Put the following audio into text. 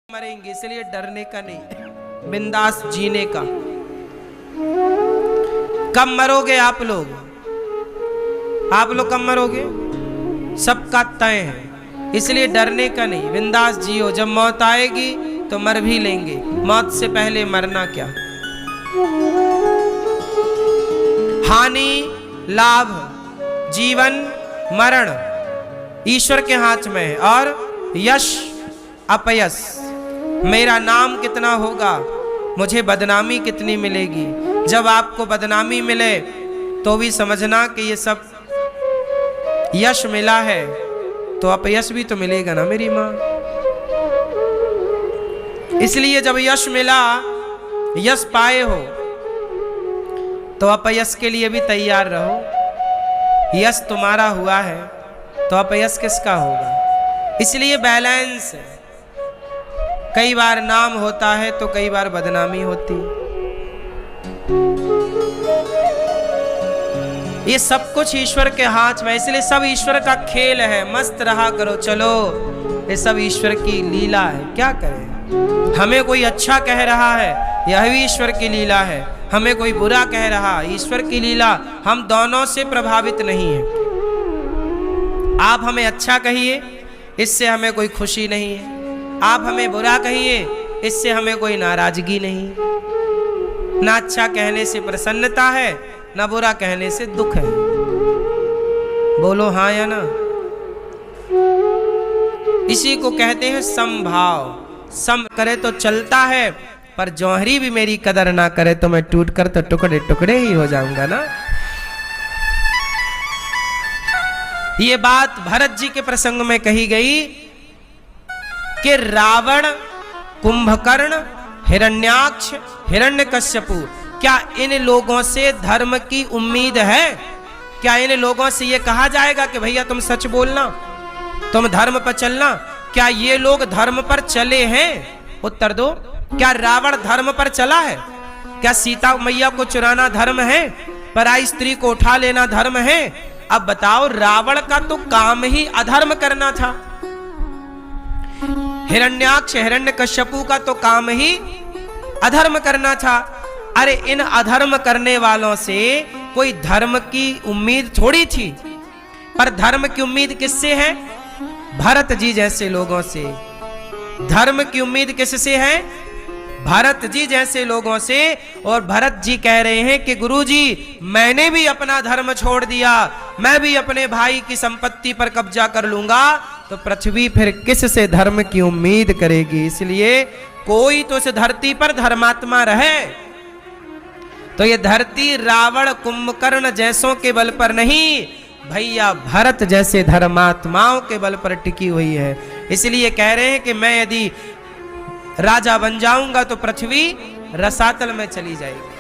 मरेंगे, इसलिए डरने का नहीं, बिंदास जीने का। कब मरोगे आप लोग कब मरोगे? सबका तय है, इसलिए डरने का नहीं, बिंदास जियो। जब मौत आएगी तो मर भी लेंगे, मौत से पहले मरना क्या। हानि लाभ जीवन मरण ईश्वर के हाथ में है, और यश अपयश, मेरा नाम कितना होगा, मुझे बदनामी कितनी मिलेगी। जब आपको बदनामी मिले तो भी समझना कि ये सब यश मिला है, तो अपयश भी तो मिलेगा ना मेरी माँ। इसलिए जब यश मिला, यश पाए हो, तो अपयश के लिए भी तैयार रहो। यश तुम्हारा हुआ है तो अपयश किसका होगा। इसलिए बैलेंस है। कई बार नाम होता है तो कई बार बदनामी होती। ये सब कुछ ईश्वर के हाथ में, इसलिए सब ईश्वर का खेल है। मस्त रहा करो, चलो, ये सब ईश्वर की लीला है। क्या करें, हमें कोई अच्छा कह रहा है, यह भी ईश्वर की लीला है। हमें कोई बुरा कह रहा, ईश्वर की लीला। हम दोनों से प्रभावित नहीं है। आप हमें अच्छा कहिए, इससे हमें कोई खुशी नहीं है। आप हमें बुरा कहिए, इससे हमें कोई नाराजगी नहीं। ना अच्छा कहने से प्रसन्नता है, ना बुरा कहने से दुख है। बोलो हाँ या ना। इसी को कहते हैं समभाव। सम करे तो चलता है, पर जौहरी भी मेरी कदर ना करे तो मैं टूट कर तो टुकड़े टुकड़े ही हो जाऊंगा ना। ये बात भरत जी के प्रसंग में कही गई कि रावण, कुंभकर्ण, हिरण्याक्ष, हिरण्यकश्यपु, क्या इन लोगों से धर्म की उम्मीद है? क्या इन लोगों से ये कहा जाएगा कि भैया तुम सच बोलना, तुम धर्म पर चलना? क्या ये लोग धर्म पर चले हैं? उत्तर दो। क्या रावण धर्म पर चला है? क्या सीता मैया को चुराना धर्म है? पराई स्त्री को उठा लेना धर्म है? अब बताओ, रावण का तो काम ही अधर्म करना था। हिरण्याक्ष, हिरण्यकश्यपु का तो काम ही अधर्म करना था। अरे इन अधर्म करने वालों से कोई धर्म की उम्मीद थोड़ी थी। पर धर्म की उम्मीद किससे है? भरत जी जैसे लोगों से। धर्म की उम्मीद किससे है? भरत जी जैसे लोगों से। और भरत जी कह रहे हैं कि गुरुजी, मैंने भी अपना धर्म छोड़ दिया, मैं भी अपने भाई की संपत्ति पर कब्जा कर लूंगा, तो पृथ्वी फिर किस से धर्म की उम्मीद करेगी। इसलिए कोई तो इस धरती पर धर्मात्मा रहे। तो ये धरती रावण, कुंभकर्ण जैसों के बल पर नहीं, भैया भरत जैसे धर्मात्माओं के बल पर टिकी हुई है। इसलिए कह रहे हैं कि मैं यदि राजा बन जाऊंगा तो पृथ्वी रसातल में चली जाएगी।